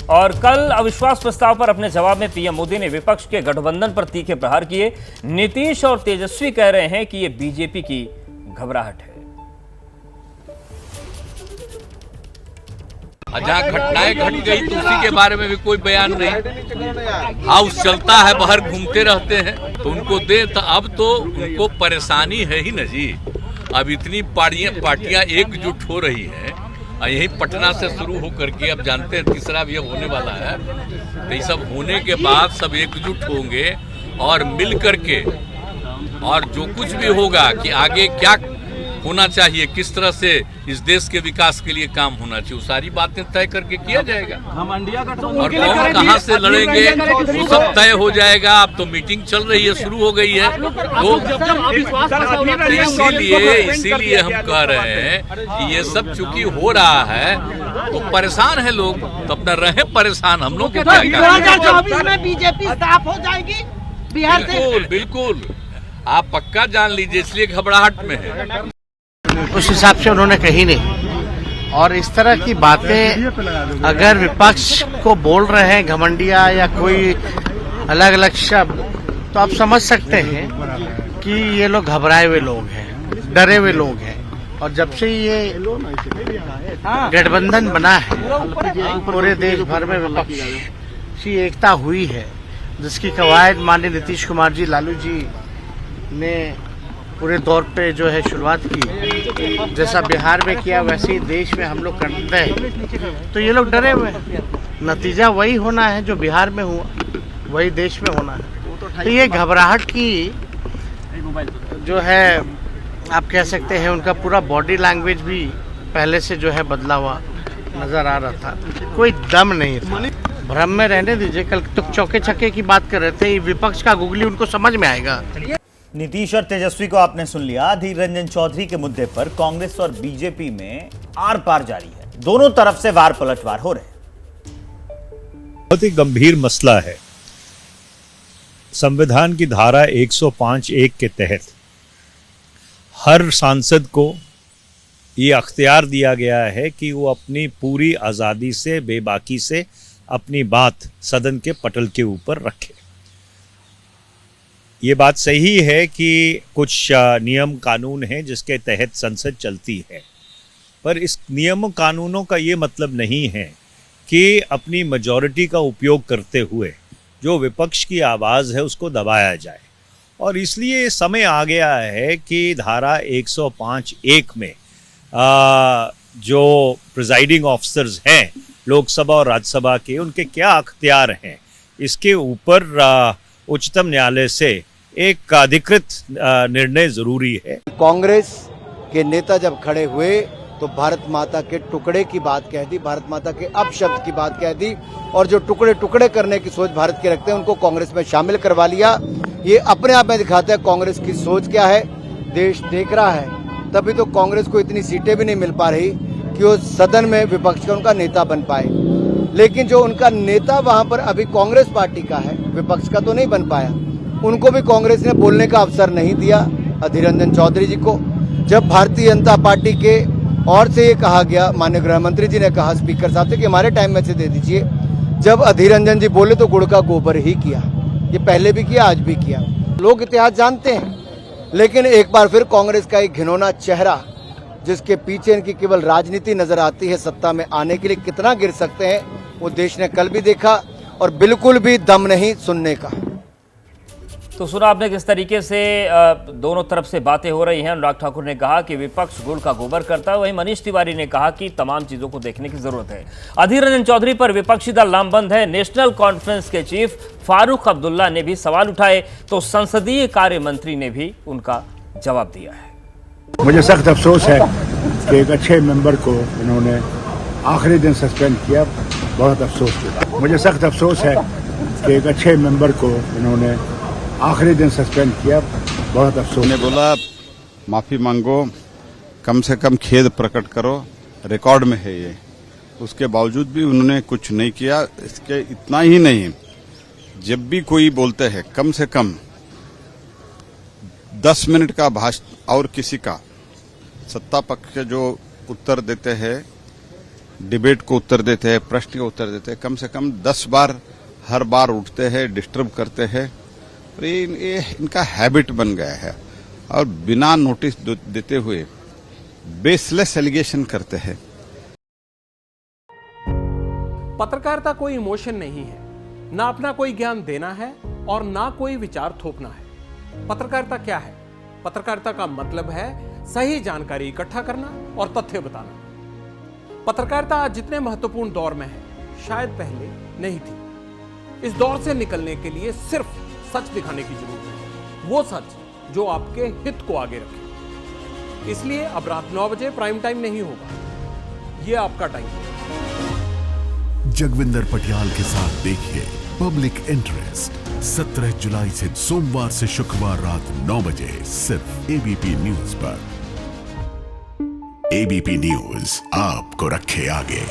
और कल अविश्वास प्रस्ताव पर अपने जवाब में पीएम मोदी ने विपक्ष के गठबंधन पर तीखे प्रहार किए। नीतीश और तेजस्वी कह रहे हैं कि ये बीजेपी की घबराहट है। जहाँ घटनाएं घट गई तो उसी के बारे में भी कोई बयान नहीं। हाउस चलता है, बाहर घूमते रहते हैं तो उनको दे। तो अब तो उनको परेशानी है ही न जी। अब इतनी पार्टियां एकजुट हो रही हैं, यही पटना से शुरू होकर के अब जानते हैं तीसरा भी अब होने वाला है। तो ये सब होने के बाद सब एकजुट होंगे और मिल करके और जो कुछ भी होगा कि आगे क्या होना चाहिए, किस तरह से इस देश के विकास के लिए काम होना चाहिए, वो सारी बातें तय करके किया जाएगा। और कौन कहाँ से लड़ेंगे वो सब तय हो जाएगा। अब तो मीटिंग चल रही है, शुरू हो गई है लोग। इसीलिए हम कह रहे हैं कि ये सब चूंकि हो रहा है तो परेशान है लोग, तो अपना रहे परेशान। हम लोग 2024 में बीजेपी साफ हो जाएगी बिहार से। बिल्कुल बिल्कुल, आप पक्का जान लीजिए, इसलिए घबराहट में है। उस हिसाब से उन्होंने कही नहीं। और इस तरह की बातें अगर विपक्ष को बोल रहे हैं घमंडिया या कोई अलग अलग शब्द, तो आप समझ सकते हैं कि ये लोग घबराए हुए लोग हैं, डरे हुए लोग हैं। और जब से ये गठबंधन बना है, पूरे देश भर में विपक्ष की एकता हुई है, जिसकी कवायद माननीय नीतीश कुमार जी, लालू जी ने पूरे दौर पे जो है शुरुआत की। जैसा बिहार में किया वैसे ही देश में हम लोग करते हैं। तो ये लोग डरे हुए हैं। नतीजा वही होना है जो बिहार में हुआ, वही देश में होना है। तो ये घबराहट की जो है, आप कह सकते हैं उनका पूरा बॉडी लैंग्वेज भी पहले से जो है बदला हुआ नजर आ रहा था। कोई दम नहीं था। भ्रम में रहने दीजिए। कल तो चौके छक्के की बात कर रहे थे, विपक्ष का गुगली उनको समझ में आएगा। नीतीश और तेजस्वी को आपने सुन लिया। अधीर रंजन चौधरी के मुद्दे पर कांग्रेस और बीजेपी में आर पार जारी है। दोनों तरफ से वार पलटवार हो रहे हैं। बहुत ही गंभीर मसला है। संविधान की धारा 105(1) के तहत हर सांसद को ये अख्तियार दिया गया है कि वो अपनी पूरी आज़ादी से, बेबाकी से अपनी बात सदन के पटल के ऊपर रखे। ये बात सही है कि कुछ नियम कानून हैं जिसके तहत संसद चलती है, पर इस नियम कानूनों का ये मतलब नहीं है कि अपनी मेजॉरिटी का उपयोग करते हुए जो विपक्ष की आवाज़ है उसको दबाया जाए। और इसलिए समय आ गया है कि धारा 105(1) में जो प्रिजाइडिंग ऑफिसर्स हैं लोकसभा और राज्यसभा के, उनके क्या अख्तियार हैं, इसके ऊपर उच्चतम न्यायालय से एक अधिकृत निर्णय जरूरी है। कांग्रेस के नेता जब खड़े हुए तो भारत माता के टुकड़े की बात कह दी, भारत माता के अपशब्द की बात कह दी, और जो टुकड़े टुकड़े करने की सोच भारत के रखते हैं उनको कांग्रेस में शामिल करवा लिया। ये अपने आप में दिखाता है कांग्रेस की सोच क्या है। देश देख रहा है, तभी तो कांग्रेस को इतनी सीटें भी नहीं मिल पा रही कि वो सदन में विपक्ष का उनका नेता बन पाए। लेकिन जो उनका नेता वहां पर अभी कांग्रेस पार्टी का है, विपक्ष का तो नहीं बन पाया। उनको भी कांग्रेस ने बोलने का अवसर नहीं दिया अधीर रंजन चौधरी जी को। जब भारतीय जनता पार्टी के और से ये कहा गया, माननीय गृह मंत्री जी ने कहा स्पीकर साहब से कि हमारे टाइम में से दे दीजिए, जब अधीर रंजन जी बोले तो गुड़ का गोबर ही किया। ये पहले भी किया, आज भी किया। लोग इतिहास जानते हैं। लेकिन एक बार फिर कांग्रेस का एक घिनौना चेहरा, जिसके पीछे इनकी केवल राजनीति नजर आती है, सत्ता में आने के लिए कितना गिर सकते हैं वो देश ने कल भी देखा। और बिल्कुल भी दम नहीं सुनने का। तो सुना आपने किस तरीके से दोनों तरफ से बातें हो रही हैं। अनुराग ठाकुर ने कहा कि विपक्ष गुड़ का गोबर करता है, वहीं मनीष तिवारी ने कहा कि तमाम चीजों को देखने की जरूरत है। अधीर रंजन चौधरी पर विपक्षी दल लामबंद है। नेशनल कॉन्फ्रेंस के चीफ फारूक अब्दुल्ला ने भी सवाल उठाए तो संसदीय कार्य मंत्री ने भी उनका जवाब दिया है। मुझे सख्त अफसोस है कि एक अच्छे मेंबर को इन्होंने आखिरी दिन सस्पेंड किया। बहुत अफसोस किया। मुझे सख्त अफसोस है कि एक अच्छे मेंबर को इन्होंने आखिरी दिन सस्पेंड किया। बहुत अफसोस। ने बोला माफी मांगो, कम से कम खेद प्रकट करो, रिकॉर्ड में है ये। उसके बावजूद भी उन्होंने कुछ नहीं किया। इसके इतना ही नहीं, जब भी कोई बोलते हैं कम से कम 10 मिनट का भाषण और किसी का सत्ता पक्ष जो उत्तर देते हैं डिबेट को उत्तर देते हैं, प्रश्न को उत्तर देते हैं, कम से कम 10 बार हर बार उठते हैं, डिस्टर्ब करते हैं। और ये इनका हैबिट बन गया है और बिना नोटिस देते हुए बेसलेस एलिगेशन करते हैं। पत्रकारिता कोई इमोशन नहीं है, ना अपना कोई ज्ञान देना है और ना कोई विचार थोपना है। पत्रकारिता क्या है? पत्रकारिता का मतलब है सही जानकारी इकट्ठा करना और तथ्य बताना। पत्रकारिता आज जितने महत्वपूर्ण दौर में है, शायद पहले नहीं थी। इस दौर से निकलने के लिए सिर्फ सच दिखाने की जरूरत है, वो सच जो आपके हित को आगे रखे। इसलिए अब रात 9 बजे प्राइम टाइम नहीं होगा, ये आपका टाइम है। जगविंदर पटियाल के साथ देखिए पब्लिक इंटरेस्ट 17 जुलाई से सोमवार से शुक्रवार रात 9 बजे सिर्फ एबीपी न्यूज पर। एबीपी न्यूज आपको रखे आगे।